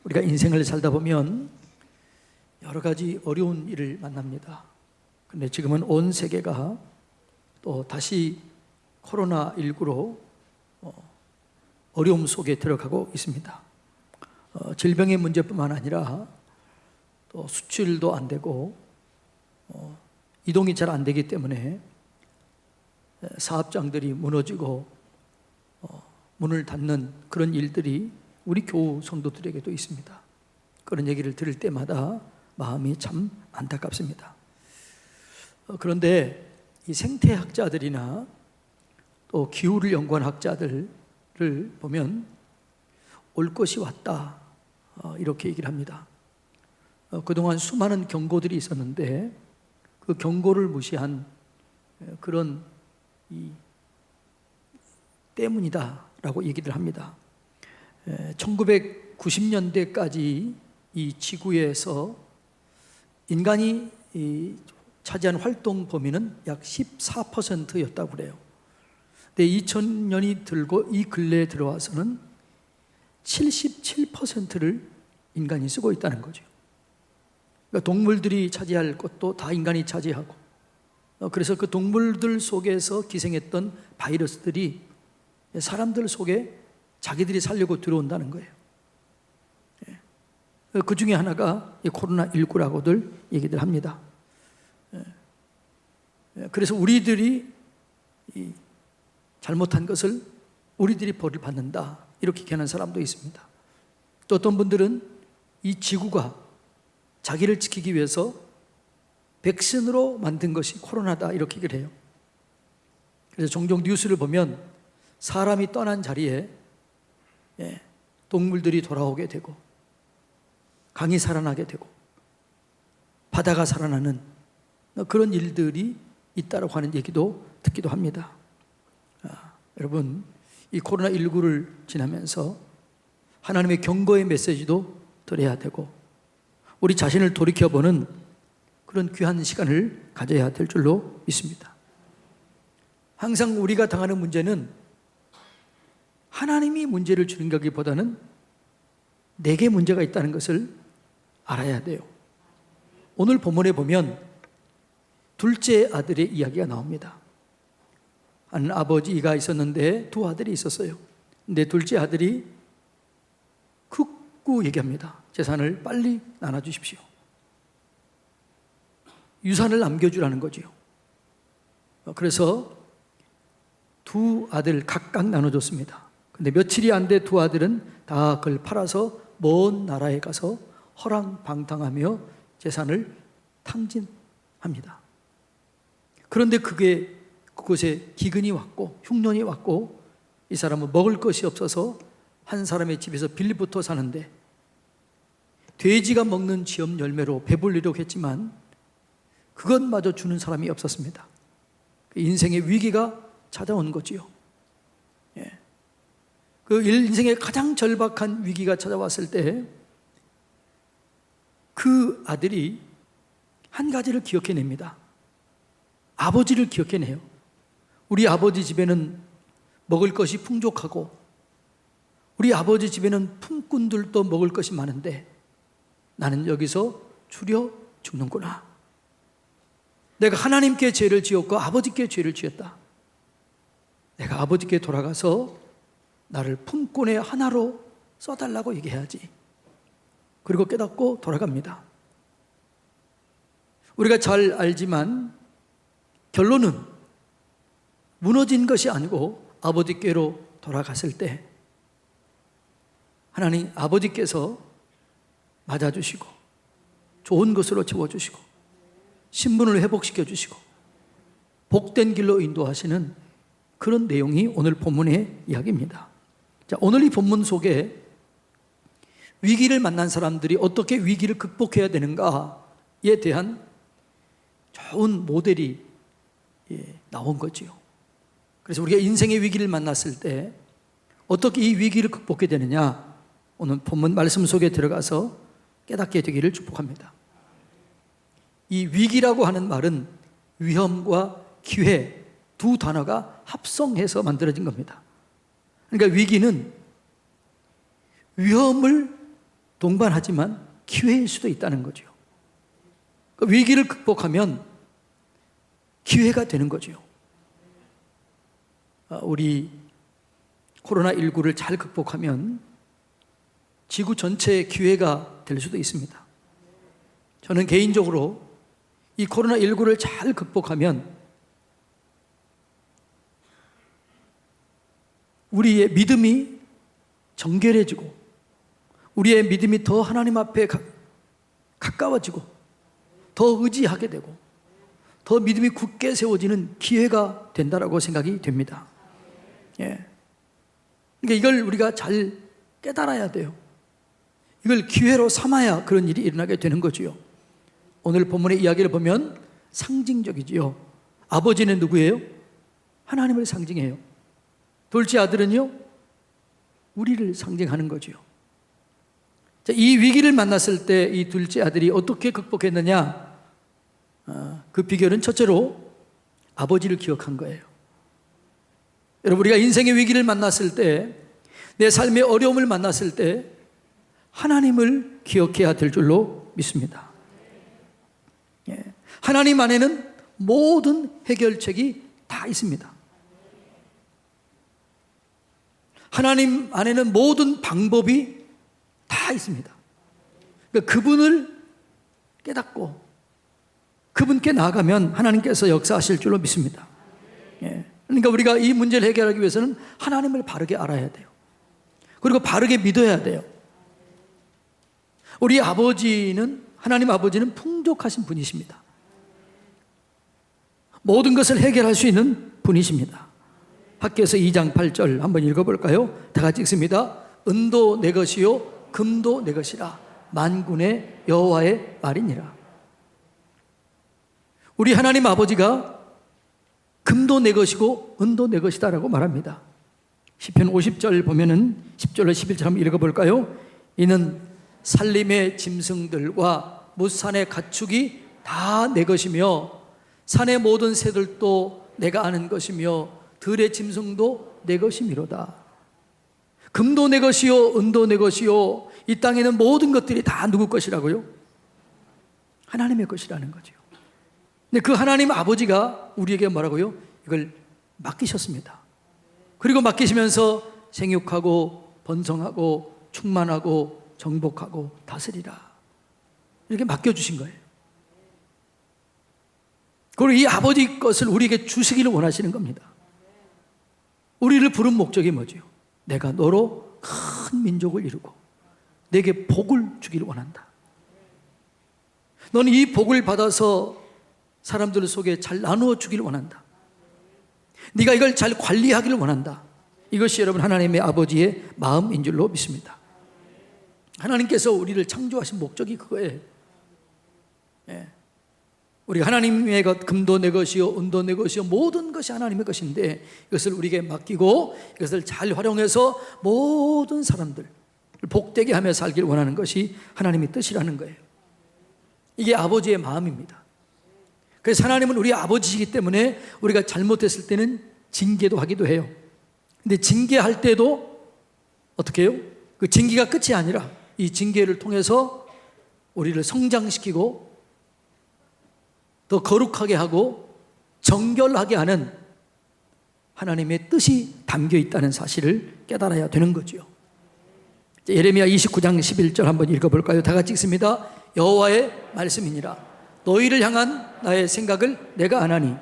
우리가 인생을 살다 보면 여러 가지 어려운 일을 만납니다. 그런데 지금은 온 세계가 또 다시 코로나19로 어려움 속에 들어가고 있습니다. 질병의 문제뿐만 아니라 또 수출도 안 되고 이동이 잘 안 되기 때문에 사업장들이 무너지고 문을 닫는 그런 일들이 우리 교우 성도들에게도 있습니다. 그런 얘기를 들을 때마다 마음이 참 안타깝습니다. 그런데 이 생태학자들이나 또 기후를 연구한 학자들을 보면 올 것이 왔다 이렇게 얘기를 합니다. 그동안 수많은 경고들이 있었는데 그 경고를 무시한 그런 이 때문이다 라고 얘기를 합니다. 1990년대까지 이 지구에서 인간이 차지한 활동 범위는 약 14%였다고 그래요. 근데 2000년이 들고 이 근래에 들어와서는 77%를 인간이 쓰고 있다는 거죠. 그러니까 동물들이 차지할 것도 다 인간이 차지하고, 그래서 그 동물들 속에서 기생했던 바이러스들이 사람들 속에 자기들이 살려고 들어온다는 거예요. 그 중에 하나가 코로나19라고들 얘기들 합니다. 그래서 우리들이 잘못한 것을 우리들이 벌을 받는다 이렇게 얘기하는 사람도 있습니다. 또 어떤 분들은 이 지구가 자기를 지키기 위해서 백신으로 만든 것이 코로나다 이렇게 얘기를 해요. 그래서 종종 뉴스를 보면 사람이 떠난 자리에 동물들이 돌아오게 되고 강이 살아나게 되고 바다가 살아나는 그런 일들이 있다고 하는 얘기도 듣기도 합니다. 여러분, 이 코로나19를 지나면서 하나님의 경고의 메시지도 들어야 되고 우리 자신을 돌이켜보는 그런 귀한 시간을 가져야 될 줄로 믿습니다. 항상 우리가 당하는 문제는 하나님이 문제를 주는 것보다는 내게 문제가 있다는 것을 알아야 돼요. 오늘 본문에 보면 둘째 아들의 이야기가 나옵니다. 한 아버지가 있었는데 두 아들이 있었어요. 근데 둘째 아들이 극구 얘기합니다. 재산을 빨리 나눠주십시오. 유산을 남겨주라는 거지요. 그래서 두 아들 각각 나눠줬습니다. 근데 며칠이 안 돼 두 아들은 다 그걸 팔아서 먼 나라에 가서 허랑방탕하며 재산을 탕진합니다. 그런데 그곳에 기근이 왔고 흉년이 왔고 이 사람은 먹을 것이 없어서 한 사람의 집에서 빌리부터 사는데 돼지가 먹는 지엄 열매로 배불리려고 했지만 그것마저 주는 사람이 없었습니다. 인생의 위기가 찾아온 거지요. 그 인생의 가장 절박한 위기가 찾아왔을 때 그 아들이 한 가지를 기억해냅니다. 아버지를 기억해내요. 우리 아버지 집에는 먹을 것이 풍족하고 우리 아버지 집에는 품꾼들도 먹을 것이 많은데 나는 여기서 추려 죽는구나. 내가 하나님께 죄를 지었고 아버지께 죄를 지었다. 내가 아버지께 돌아가서 나를 품꾼의 하나로 써달라고 얘기해야지. 그리고 깨닫고 돌아갑니다. 우리가 잘 알지만 결론은 무너진 것이 아니고 아버지께로 돌아갔을 때 하나님 아버지께서 맞아주시고 좋은 것으로 채워주시고 신분을 회복시켜 주시고 복된 길로 인도하시는 그런 내용이 오늘 본문의 이야기입니다. 자, 오늘 이 본문 속에 위기를 만난 사람들이 어떻게 위기를 극복해야 되는가에 대한 좋은 모델이 나온 거지요. 그래서 우리가 인생의 위기를 만났을 때 어떻게 이 위기를 극복해야 되느냐, 오늘 본문 말씀 속에 들어가서 깨닫게 되기를 축복합니다. 이 위기라고 하는 말은 위험과 기회 두 단어가 합성해서 만들어진 겁니다. 그러니까 위기는 위험을 동반하지만 기회일 수도 있다는 거죠. 그 위기를 극복하면 기회가 되는 거죠. 우리 코로나19를 잘 극복하면 지구 전체의 기회가 될 수도 있습니다. 저는 개인적으로 이 코로나19를 잘 극복하면 우리의 믿음이 정결해지고 우리의 믿음이 더 하나님 앞에 가까워지고 더 의지하게 되고 더 믿음이 굳게 세워지는 기회가 된다라고 생각이 됩니다. 예. 그러니까 이걸 우리가 잘 깨달아야 돼요. 이걸 기회로 삼아야 그런 일이 일어나게 되는 거지요. 오늘 본문의 이야기를 보면 상징적이지요. 아버지는 누구예요? 하나님을 상징해요. 둘째 아들은요? 우리를 상징하는 거지요. 자, 이 위기를 만났을 때 이 둘째 아들이 어떻게 극복했느냐? 그 비결은 첫째로 아버지를 기억한 거예요. 여러분, 우리가 인생의 위기를 만났을 때, 내 삶의 어려움을 만났을 때 하나님을 기억해야 될 줄로 믿습니다. 예. 하나님 안에는 모든 해결책이 다 있습니다. 하나님 안에는 모든 방법이 다 있습니다. 그러니까 그분을 깨닫고 그분께 나아가면 하나님께서 역사하실 줄로 믿습니다. 예. 그러니까 우리가 이 문제를 해결하기 위해서는 하나님을 바르게 알아야 돼요. 그리고 바르게 믿어야 돼요. 우리 아버지는, 하나님 아버지는 풍족하신 분이십니다. 모든 것을 해결할 수 있는 분이십니다. 학개서 2장 8절 한번 읽어볼까요? 다 같이 읽습니다. 은도 내 것이요 금도 내 것이라 만군의 여호와의 말이니라. 우리 하나님 아버지가 금도 내 것이고 은도 내 것이다라고 말합니다. 시편 50절 보면은 10절로 11절 한번 읽어볼까요? 이는 산림의 짐승들과 무산의 가축이 다 내 것이며 산의 모든 새들도 내가 아는 것이며 들의 짐승도 내 것이미로다. 금도 내 것이요 은도 내 것이요. 이 땅에는 모든 것들이 다 누구 것이라고요? 하나님의 것이라는 거죠. 근데 그 하나님 아버지가 우리에게 뭐라고요? 이걸 맡기셨습니다. 그리고 맡기시면서 생육하고 번성하고 충만하고 정복하고 다스리라, 이렇게 맡겨주신 거예요. 그리고 이 아버지 것을 우리에게 주시기를 원하시는 겁니다. 우리를 부른 목적이 뭐죠? 내가 너로 큰 민족을 이루고 내게 복을 주기를 원한다. 너는 이 복을 받아서 사람들 속에 잘 나누어 주기를 원한다. 네가 이걸 잘 관리하기를 원한다. 이것이 여러분 하나님의 아버지의 마음인 줄로 믿습니다. 하나님께서 우리를 창조하신 목적이 그거예요. 예. 우리 하나님의 것, 금도 내 것이요 은도 내 것이요 모든 것이 하나님의 것인데 이것을 우리에게 맡기고 이것을 잘 활용해서 모든 사람들 복되게 하며 살기를 원하는 것이 하나님의 뜻이라는 거예요. 이게 아버지의 마음입니다. 그래서 하나님은 우리 아버지이기 때문에 우리가 잘못했을 때는 징계도 하기도 해요. 근데 징계할 때도 어떻게 해요? 그 징계가 끝이 아니라 이 징계를 통해서 우리를 성장시키고 더 거룩하게 하고 정결하게 하는 하나님의 뜻이 담겨 있다는 사실을 깨달아야 되는 거죠. 예레미야 29장 11절 한번 읽어볼까요? 다 같이 읽습니다. 여호와의 말씀이니라. 너희를 향한 나의 생각을 내가 아나니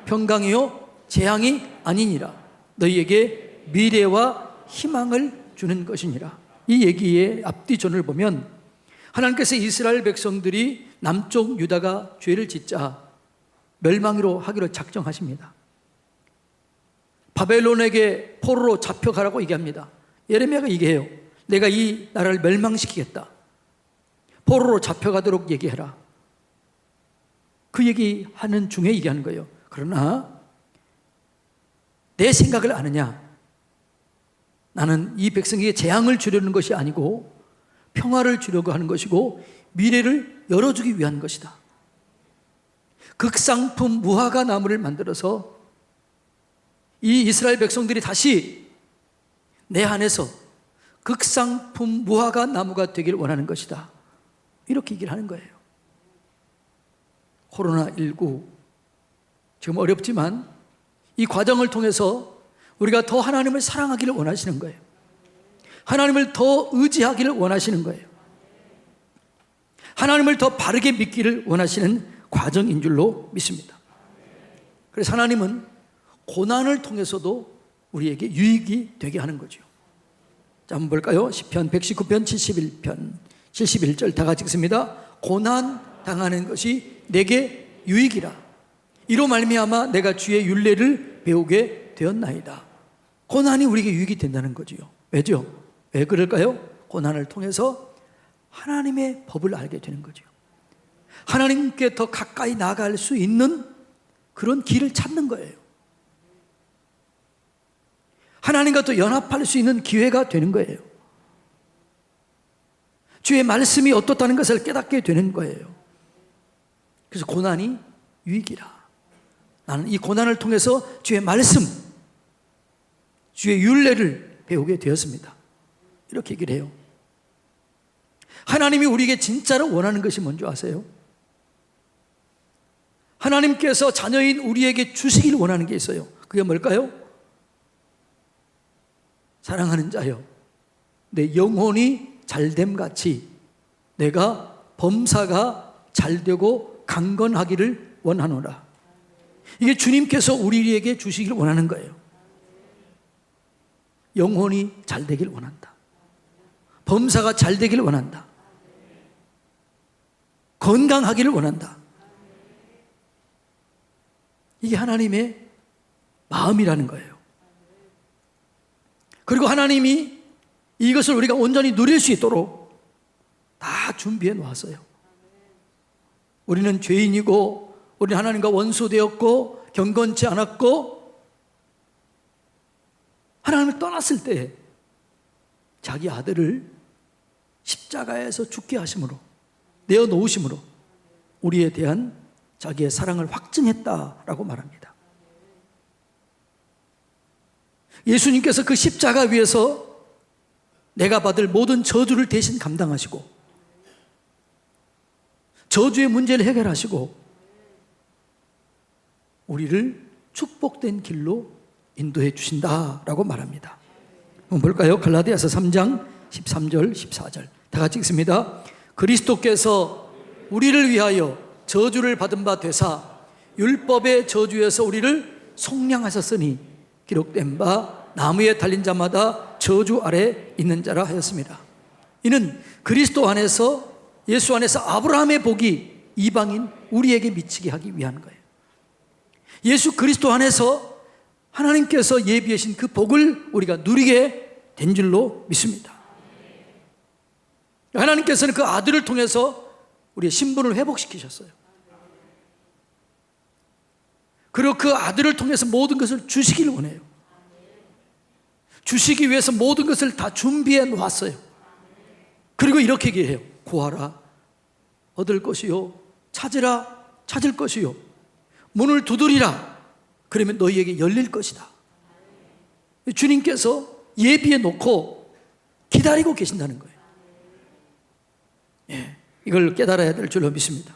평강이요 재앙이 아니니라. 너희에게 미래와 희망을 주는 것이니라. 이 얘기의 앞뒤전을 보면 하나님께서 이스라엘 백성들이 남쪽 유다가 죄를 짓자 멸망으로 하기로 작정하십니다. 바벨론에게 포로로 잡혀가라고 얘기합니다. 예레미야가 얘기해요. 내가 이 나라를 멸망시키겠다. 포로로 잡혀가도록 얘기해라. 그 얘기하는 중에 얘기하는 거예요. 그러나 내 생각을 아느냐? 나는 이 백성에게 재앙을 주려는 것이 아니고 평화를 주려고 하는 것이고 미래를 열어주기 위한 것이다. 극상품 무화과 나무를 만들어서 이 이스라엘 백성들이 다시 내 안에서 극상품 무화과 나무가 되길 원하는 것이다. 이렇게 얘기를 하는 거예요. 코로나19 지금 어렵지만 이 과정을 통해서 우리가 더 하나님을 사랑하기를 원하시는 거예요. 하나님을 더 의지하기를 원하시는 거예요. 하나님을 더 바르게 믿기를 원하시는 과정인 줄로 믿습니다. 그래서 하나님은 고난을 통해서도 우리에게 유익이 되게 하는 거죠. 자, 한번 볼까요? 시편 119편 71편 71절 다 같이 읽습니다. 고난 당하는 것이 내게 유익이라. 이로 말미암아 내가 주의 율례를 배우게 되었나이다. 고난이 우리에게 유익이 된다는 거지요. 왜죠? 왜 그럴까요? 고난을 통해서 하나님의 법을 알게 되는 거죠. 하나님께 더 가까이 나아갈 수 있는 그런 길을 찾는 거예요. 하나님과 더 연합할 수 있는 기회가 되는 거예요. 주의 말씀이 어떻다는 것을 깨닫게 되는 거예요. 그래서 고난이 유익이라. 나는 이 고난을 통해서 주의 말씀, 주의 율례를 배우게 되었습니다. 이렇게 얘기를 해요. 하나님이 우리에게 진짜로 원하는 것이 뭔지 아세요? 하나님께서 자녀인 우리에게 주시길 원하는 게 있어요. 그게 뭘까요? 사랑하는 자여, 내 영혼이 잘됨 같이 내가 범사가 잘되고 강건하기를 원하노라. 이게 주님께서 우리에게 주시길 원하는 거예요. 영혼이 잘되길 원한다. 범사가 잘되길 원한다. 건강하기를 원한다. 이게 하나님의 마음이라는 거예요. 그리고 하나님이 이것을 우리가 온전히 누릴 수 있도록 다 준비해 놓았어요. 우리는 죄인이고 우리는 하나님과 원수되었고 경건치 않았고 하나님을 떠났을 때 자기 아들을 십자가에서 죽게 하심으로 내어놓으심으로 우리에 대한 자기의 사랑을 확증했다라고 말합니다. 예수님께서 그 십자가 위에서 내가 받을 모든 저주를 대신 감당하시고 저주의 문제를 해결하시고 우리를 축복된 길로 인도해 주신다라고 말합니다. 한번 볼까요? 갈라디아서 3장 13절 14절 다 같이 읽습니다. 그리스도께서 우리를 위하여 저주를 받은 바 되사 율법의 저주에서 우리를 속량하셨으니 기록된 바 나무에 달린 자마다 저주 아래 있는 자라 하였습니다. 이는 그리스도 안에서 예수 안에서 아브라함의 복이 이방인 우리에게 미치게 하기 위한 거예요. 예수 그리스도 안에서 하나님께서 예비하신 그 복을 우리가 누리게 된 줄로 믿습니다. 하나님께서는 그 아들을 통해서 우리의 신분을 회복시키셨어요. 그리고 그 아들을 통해서 모든 것을 주시기를 원해요. 주시기 위해서 모든 것을 다 준비해 놓았어요. 그리고 이렇게 얘기해요. 구하라 얻을 것이요, 찾으라 찾을 것이요, 문을 두드리라 그러면 너희에게 열릴 것이다. 주님께서 예비해 놓고 기다리고 계신다는 거예요. 예, 이걸 깨달아야 될 줄로 믿습니다.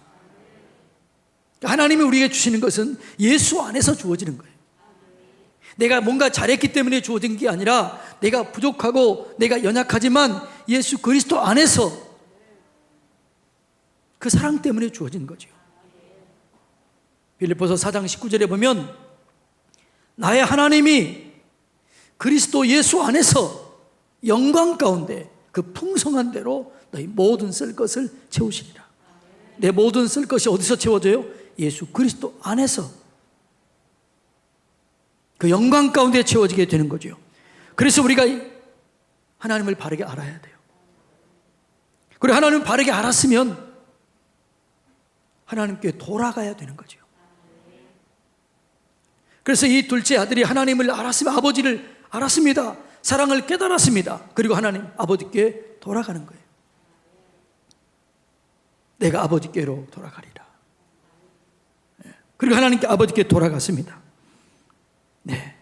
하나님이 우리에게 주시는 것은 예수 안에서 주어지는 거예요. 내가 뭔가 잘했기 때문에 주어진 게 아니라 내가 부족하고 내가 연약하지만 예수 그리스도 안에서 그 사랑 때문에 주어진 거죠. 빌립보서 4장 19절에 보면 나의 하나님이 그리스도 예수 안에서 영광 가운데 그 풍성한 대로 너희 모든 쓸 것을 채우시리라. 내 모든 쓸 것이 어디서 채워져요? 예수 그리스도 안에서 그 영광 가운데 채워지게 되는 거죠. 그래서 우리가 하나님을 바르게 알아야 돼요. 그리고 하나님을 바르게 알았으면 하나님께 돌아가야 되는 거죠. 그래서 이 둘째 아들이 하나님을 알았으면 아버지를 알았습니다. 사랑을 깨달았습니다. 그리고 하나님 아버지께 돌아가는 거예요. 내가 아버지께로 돌아가리라. 그리고 하나님께 아버지께 돌아갔습니다. 네.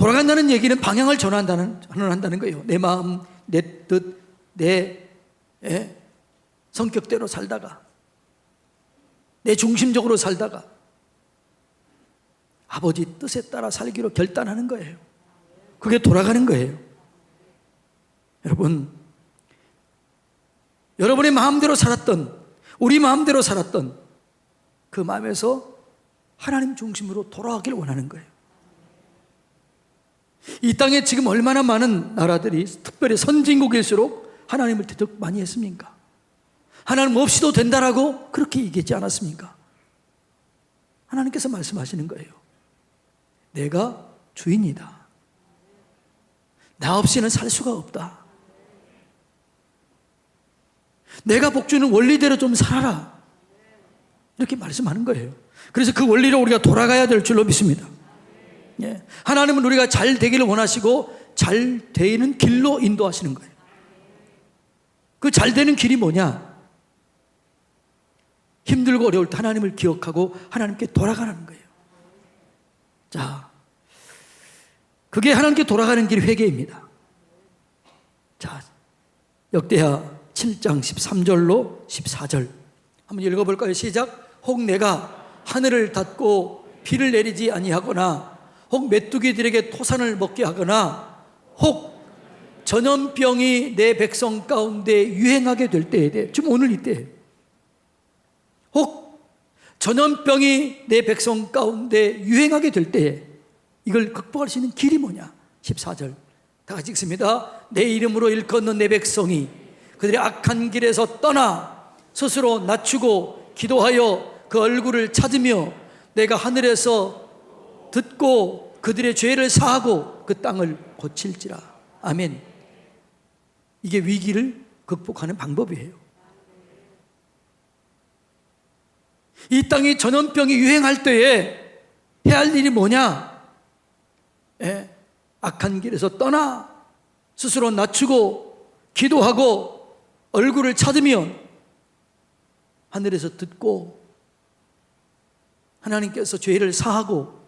돌아간다는 얘기는 방향을 전환한다는 거예요. 내 마음, 내 뜻, 내 성격대로 살다가, 내 중심적으로 살다가 아버지 뜻에 따라 살기로 결단하는 거예요. 그게 돌아가는 거예요. 여러분, 여러분의 마음대로 살았던, 우리 마음대로 살았던 그 마음에서 하나님 중심으로 돌아가길 원하는 거예요. 이 땅에 지금 얼마나 많은 나라들이, 특별히 선진국일수록 하나님을 대적 많이 했습니까? 하나님 없이도 된다라고 그렇게 얘기하지 않았습니까? 하나님께서 말씀하시는 거예요. 내가 주인이다. 나 없이는 살 수가 없다. 내가 복주는 원리대로 좀 살아라. 이렇게 말씀하는 거예요. 그래서 그 원리로 우리가 돌아가야 될 줄로 믿습니다. 예. 하나님은 우리가 잘 되기를 원하시고 잘 되는 길로 인도하시는 거예요. 그 잘 되는 길이 뭐냐? 힘들고 어려울 때 하나님을 기억하고 하나님께 돌아가는 거예요. 자, 그게 하나님께 돌아가는 길 회개입니다. 자, 역대하 7장 13절로 14절 한번 읽어볼까요? 시작. 혹 내가 하늘을 닫고 비를 내리지 아니하거나 혹 메뚜기들에게 토산을 먹게 하거나 혹 전염병이 내 백성 가운데 유행하게 될 때에, 지금 오늘 이때, 혹 전염병이 내 백성 가운데 유행하게 될 때에 이걸 극복할 수 있는 길이 뭐냐? 14절 다 같이 읽습니다. 내 이름으로 일컫는 내 백성이 그들의 악한 길에서 떠나 스스로 낮추고 기도하여 그 얼굴을 찾으며 내가 하늘에서 듣고 그들의 죄를 사하고 그 땅을 고칠지라. 아멘. 이게 위기를 극복하는 방법이에요. 이 땅이 전염병이 유행할 때에 해야 할 일이 뭐냐? 악한 길에서 떠나 스스로 낮추고 기도하고 얼굴을 찾으면 하늘에서 듣고 하나님께서 죄를 사하고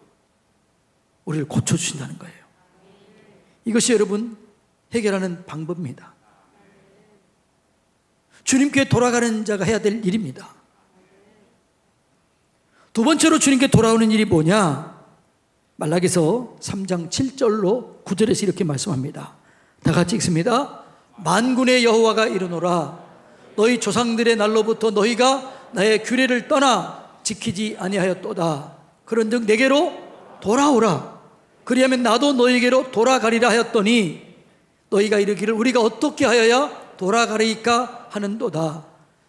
우리를 고쳐주신다는 거예요. 이것이 여러분 해결하는 방법입니다. 주님께 돌아가는 자가 해야 될 일입니다. 두 번째로 주님께 돌아오는 일이 뭐냐? 말라기서 3장 7절로 9절에서 이렇게 말씀합니다. 다 같이 읽습니다. 만군의 여호와가 이르노라. 너희 조상들의 날로부터 너희가 나의 규례를 떠나 지키지 아니하였도다. 그런즉 내게로 돌아오라. 그리하면 나도 너희에게로 돌아가리라 하였더니 너희가 이르기를 우리가 어떻게 하여야 돌아가리까 하는도다.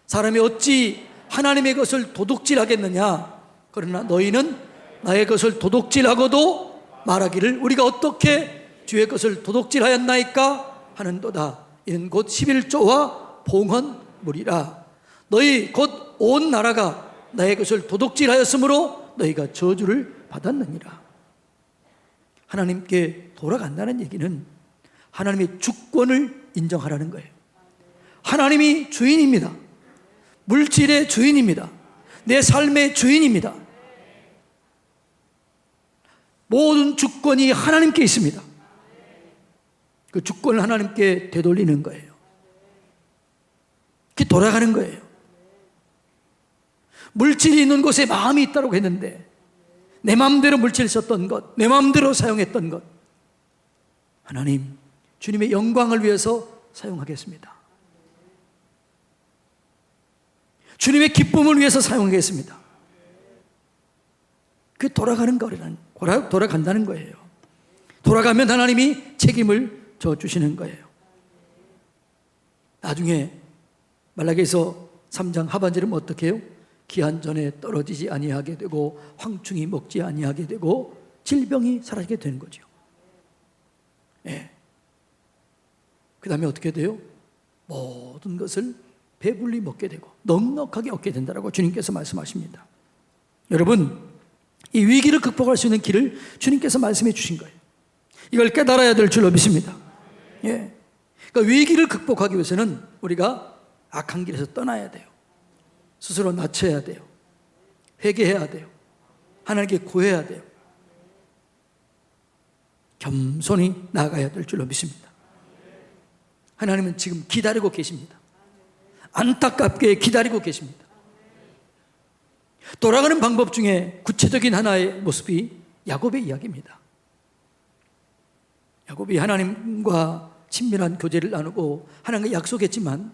사람이 어찌 하나님의 것을 도둑질하겠느냐? 그러나 너희는 나의 것을 도둑질하고도 말하기를 우리가 어떻게 주의 것을 도둑질하였나이까 하는도다. 이는 곧 11조와 봉헌물이라. 너희 곧 온 나라가 나의 것을 도둑질하였으므로 너희가 저주를 받았느니라. 하나님께 돌아간다는 얘기는 하나님의 주권을 인정하라는 거예요. 하나님이 주인입니다. 물질의 주인입니다. 내 삶의 주인입니다. 모든 주권이 하나님께 있습니다. 그 주권을 하나님께 되돌리는 거예요. 그게 돌아가는 거예요. 물질이 있는 곳에 마음이 있다고 했는데 내 마음대로 물질을 썼던 것, 내 마음대로 사용했던 것, 하나님, 주님의 영광을 위해서 사용하겠습니다. 주님의 기쁨을 위해서 사용하겠습니다. 그게 돌아간다는 거예요. 돌아가면 하나님이 책임을 져주시는 거예요. 나중에 말라기서 3장 하반절은 어떻게 해요? 기한 전에 떨어지지 아니하게 되고 황충이 먹지 아니하게 되고 질병이 사라지게 되는 거죠. 그 다음에 어떻게 돼요? 모든 것을 배불리 먹게 되고 넉넉하게 얻게 된다고 주님께서 말씀하십니다. 여러분, 이 위기를 극복할 수 있는 길을 주님께서 말씀해 주신 거예요. 이걸 깨달아야 될 줄로 믿습니다. 그러니까 위기를 극복하기 위해서는 우리가 악한 길에서 떠나야 돼요. 스스로 낮춰야 돼요. 회개해야 돼요. 하나님께 구해야 돼요. 겸손히 나아가야 될 줄로 믿습니다. 하나님은 지금 기다리고 계십니다. 안타깝게 기다리고 계십니다. 돌아가는 방법 중에 구체적인 하나의 모습이 야곱의 이야기입니다. 야곱이 하나님과 친밀한 교제를 나누고 하나님과 약속했지만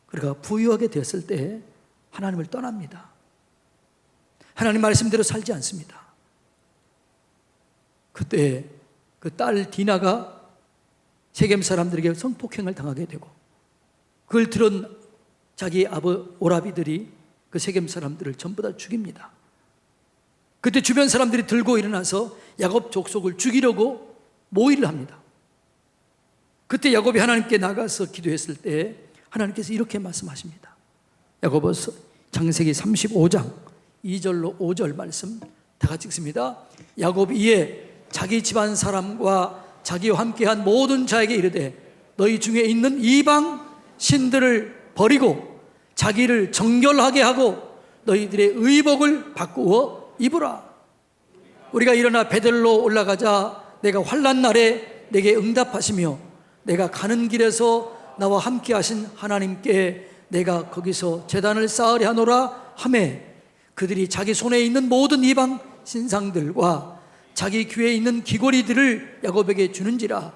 그가 부유하게 되었을 때 하나님을 떠납니다. 하나님 말씀대로 살지 않습니다. 그때 그 딸 디나가 세겜 사람들에게 성폭행을 당하게 되고 그걸 들은 자기 오라비들이 그 세겜 사람들을 전부 다 죽입니다. 그때 주변 사람들이 들고 일어나서 야곱 족속을 죽이려고 모의를 합니다. 그때 야곱이 하나님께 나가서 기도했을 때 하나님께서 이렇게 말씀하십니다. 야고보서 창세기 35장 2절로 5절 말씀 다 같이 읽습니다. 야곱이 이에 자기 집안 사람과 자기와 함께한 모든 자에게 이르되 너희 중에 있는 이방 신들을 버리고 자기를 정결하게 하고 너희들의 의복을 바꾸어 입으라. 우리가 일어나 베들로 올라가자 내가 환난 날에 내게 응답하시며 내가 가는 길에서 나와 함께 하신 하나님께 내가 거기서 제단을 쌓으려 하노라 하매 그들이 자기 손에 있는 모든 이방 신상들과 자기 귀에 있는 귀고리들을 야곱에게 주는지라.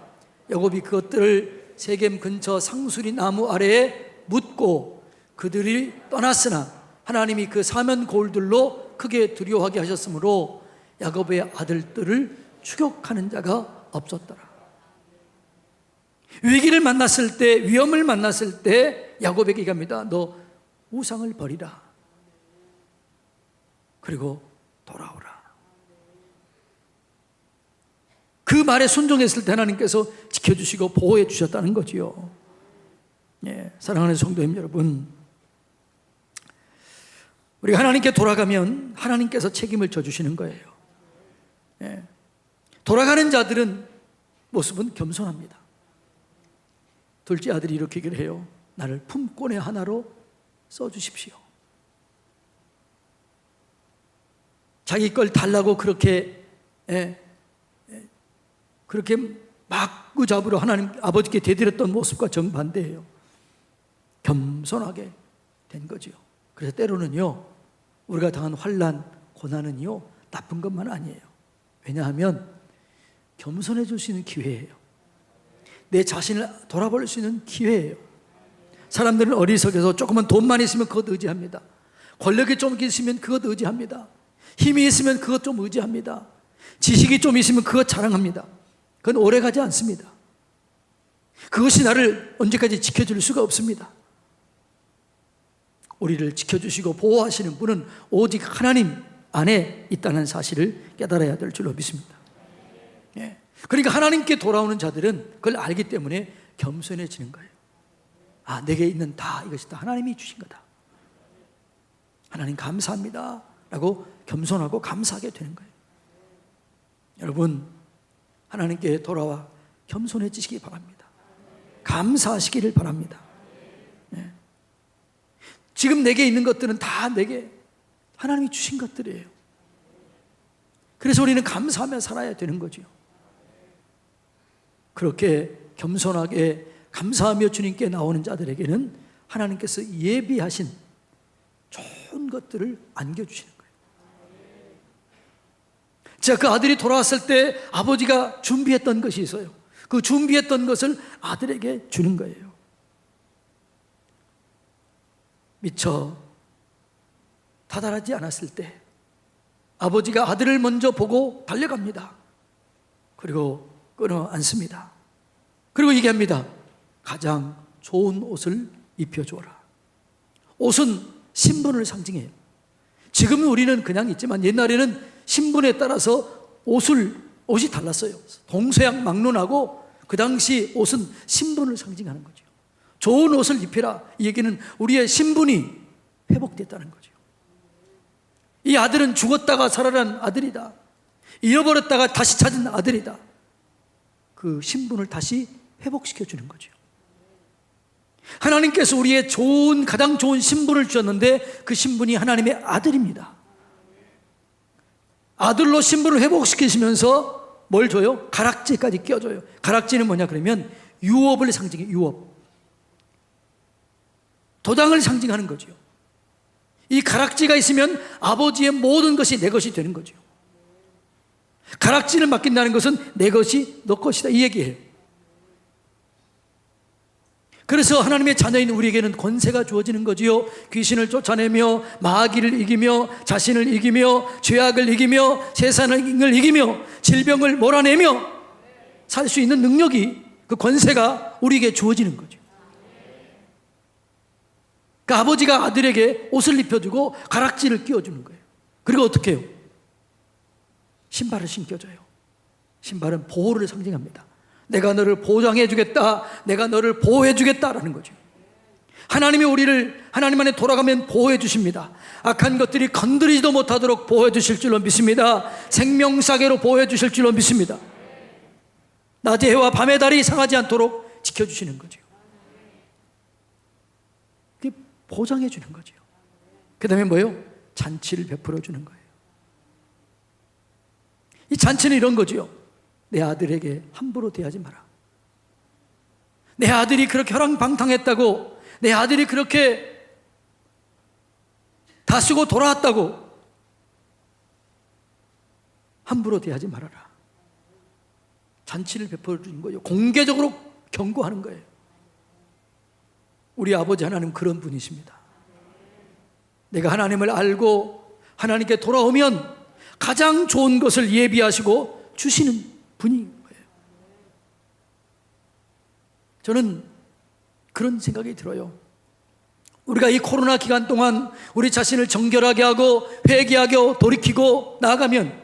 야곱이 그것들을 세겜 근처 상수리 나무 아래에 묻고 그들이 떠났으나 하나님이 그 사면 고울들로 크게 두려워하게 하셨으므로 야곱의 아들들을 추격하는 자가 없었더라. 위기를 만났을 때, 위험을 만났을 때 야곱에게 얘기합니다. 너 우상을 버리라. 그리고 돌아오라. 그 말에 순종했을 때 하나님께서 지켜주시고 보호해 주셨다는 거지요. 예, 사랑하는 성도님 여러분, 우리가 하나님께 돌아가면 하나님께서 책임을 져주시는 거예요. 예, 돌아가는 자들은 모습은 겸손합니다. 둘째 아들이 이렇게 얘기를 해요. 나를 품꾼의 하나로 써주십시오. 자기 걸 달라고 그렇게 그렇게 막구잡으로 하나님 아버지께 대드렸던 모습과 정반대예요. 겸손하게 된 거지요. 그래서 때로는요 우리가 당한 환난, 고난은요 나쁜 것만 아니에요. 왜냐하면 겸손해 줄 수 있는 기회예요. 내 자신을 돌아볼 수 있는 기회예요. 사람들은 어리석여서 조금만 돈만 있으면 그것 의지합니다. 권력이 좀 있으면 그것 의지합니다. 힘이 있으면 그것 좀 의지합니다. 지식이 좀 있으면 그것 자랑합니다. 그건 오래가지 않습니다. 그것이 나를 언제까지 지켜줄 수가 없습니다. 우리를 지켜주시고 보호하시는 분은 오직 하나님 안에 있다는 사실을 깨달아야 될 줄로 믿습니다. 예. 그러니까 하나님께 돌아오는 자들은 그걸 알기 때문에 겸손해지는 거예요. 아, 내게 있는 다 이것이 다 하나님이 주신 거다. 하나님 감사합니다 라고 겸손하고 감사하게 되는 거예요. 여러분, 하나님께 돌아와 겸손해지시기 바랍니다. 감사하시기를 바랍니다. 예. 지금 내게 있는 것들은 다 내게 하나님이 주신 것들이에요. 그래서 우리는 감사하며 살아야 되는 거죠. 그렇게 겸손하게 감사하며 주님께 나오는 자들에게는 하나님께서 예비하신 좋은 것들을 안겨주시는 거예요. 자, 그 아들이 돌아왔을 때 아버지가 준비했던 것이 있어요. 그 준비했던 것을 아들에게 주는 거예요. 미처 다다르지 않았을 때 아버지가 아들을 먼저 보고 달려갑니다. 그리고 끌어안습니다. 그리고 얘기합니다. 가장 좋은 옷을 입혀주어라. 옷은 신분을 상징해요. 지금은 우리는 그냥 있지만 옛날에는 신분에 따라서 옷이 달랐어요. 동서양 막론하고 그 당시 옷은 신분을 상징하는 거죠. 좋은 옷을 입혀라. 이 얘기는 우리의 신분이 회복됐다는 거죠. 이 아들은 죽었다가 살아난 아들이다. 잃어버렸다가 다시 찾은 아들이다. 그 신분을 다시 회복시켜 주는 거죠. 하나님께서 우리의 가장 좋은 신분을 주셨는데 그 신분이 하나님의 아들입니다. 아들로 신분을 회복시키시면서 뭘 줘요? 가락지까지 끼워줘요. 가락지는 뭐냐 그러면 유업을 상징해요. 유업. 도장을 상징하는 거죠. 이 가락지가 있으면 아버지의 모든 것이 내 것이 되는 거죠. 가락지를 맡긴다는 것은 내 것이 너 것이다 이 얘기예요. 그래서 하나님의 자녀인 우리에게는 권세가 주어지는 거지요. 귀신을 쫓아내며 마귀를 이기며 자신을 이기며 죄악을 이기며 세상을 이기며 질병을 몰아내며 살 수 있는 능력이, 그 권세가 우리에게 주어지는 거죠. 그러니까 아버지가 아들에게 옷을 입혀주고 가락지를 끼워주는 거예요. 그리고 어떻게 해요? 신발을 신겨줘요. 신발은 보호를 상징합니다. 내가 너를 보장해 주겠다, 내가 너를 보호해 주겠다라는 거죠. 하나님이 우리를 하나님 안에 돌아가면 보호해 주십니다. 악한 것들이 건드리지도 못하도록 보호해 주실 줄로 믿습니다. 생명사계로 보호해 주실 줄로 믿습니다. 낮의 해와 밤의 달이 상하지 않도록 지켜주시는 거죠. 그게 보장해 주는 거죠. 그 다음에 뭐예요? 잔치를 베풀어 주는 거예요. 이 잔치는 이런 거죠. 내 아들에게 함부로 대하지 마라. 내 아들이 그렇게 혈황방탕했다고, 내 아들이 그렇게 다 쓰고 돌아왔다고 함부로 대하지 말아라. 잔치를 베풀어 주는 거예요. 공개적으로 경고하는 거예요. 우리 아버지 하나님 그런 분이십니다. 내가 하나님을 알고 하나님께 돌아오면 가장 좋은 것을 예비하시고 주시는 분인 거예요. 저는 그런 생각이 들어요. 우리가 이 코로나 기간 동안 우리 자신을 정결하게 하고 회개하고 돌이키고 나아가면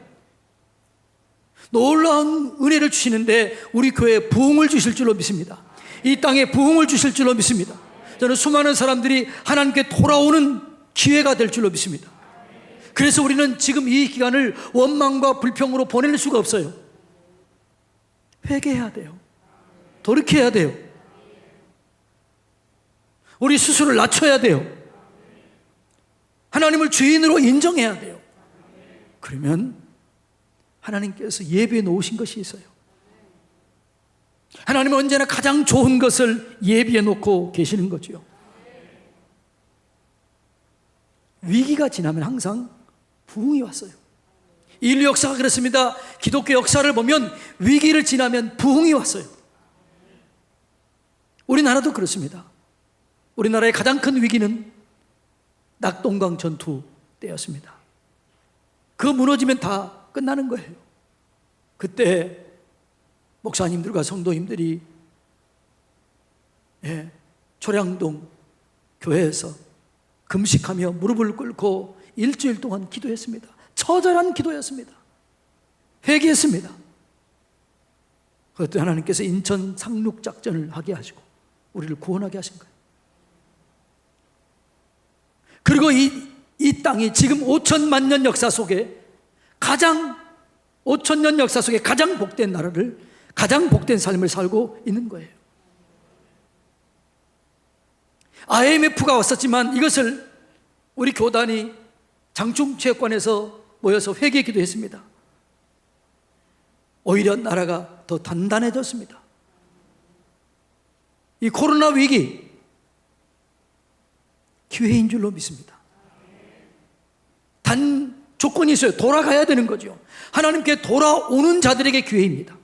놀라운 은혜를 주시는데 우리 교회에 부흥을 주실 줄로 믿습니다. 이 땅에 부흥을 주실 줄로 믿습니다. 저는 수많은 사람들이 하나님께 돌아오는 기회가 될 줄로 믿습니다. 그래서 우리는 지금 이 기간을 원망과 불평으로 보낼 수가 없어요. 회개해야 돼요. 돌이켜야 돼요. 우리 스스로를 낮춰야 돼요. 하나님을 주인으로 인정해야 돼요. 그러면 하나님께서 예비해 놓으신 것이 있어요. 하나님은 언제나 가장 좋은 것을 예비해 놓고 계시는 거죠. 위기가 지나면 항상 부흥이 왔어요. 인류 역사가 그렇습니다. 기독교 역사를 보면 위기를 지나면 부흥이 왔어요. 우리나라도 그렇습니다. 우리나라의 가장 큰 위기는 낙동강 전투 때였습니다. 그 무너지면 다 끝나는 거예요. 그때 목사님들과 성도님들이 초량동 교회에서 금식하며 무릎을 꿇고 일주일 동안 기도했습니다. 처절한 기도였습니다. 회개했습니다. 그때 하나님께서 인천 상륙작전을 하게 하시고 우리를 구원하게 하신 거예요. 그리고 이 땅이 지금 5천만 년 역사 속에 5천년 역사 속에 가장 복된 나라를, 가장 복된 삶을 살고 있는 거예요. IMF가 왔었지만 이것을 우리 교단이 장충체육관에서 모여서 회개 기도했습니다. 오히려 나라가 더 단단해졌습니다. 이 코로나 위기 기회인 줄로 믿습니다. 단 조건이 있어요. 돌아가야 되는 거죠. 하나님께 돌아오는 자들에게 기회입니다.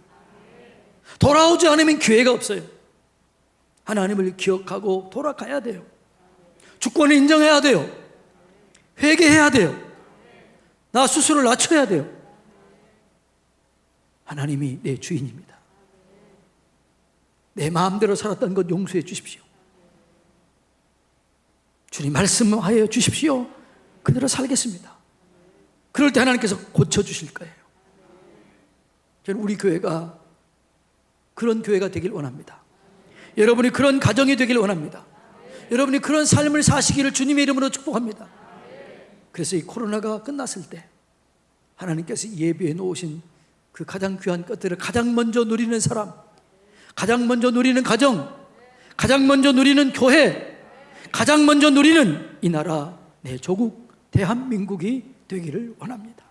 돌아오지 않으면 기회가 없어요. 하나님을 기억하고 돌아가야 돼요. 주권을 인정해야 돼요. 회개해야 돼요. 나 스스로를 낮춰야 돼요. 하나님이 내 주인입니다. 내 마음대로 살았던 것 용서해 주십시오. 주님 말씀하여 주십시오. 그대로 살겠습니다. 그럴 때 하나님께서 고쳐주실 거예요. 저는 우리 교회가 그런 교회가 되길 원합니다. 여러분이 그런 가정이 되길 원합니다. 여러분이 그런 삶을 사시기를 주님의 이름으로 축복합니다. 그래서 이 코로나가 끝났을 때 하나님께서 예비해 놓으신 그 가장 귀한 것들을 가장 먼저 누리는 사람, 가장 먼저 누리는 가정, 가장 먼저 누리는 교회, 가장 먼저 누리는 이 나라, 내 조국 대한민국이 되기를 원합니다.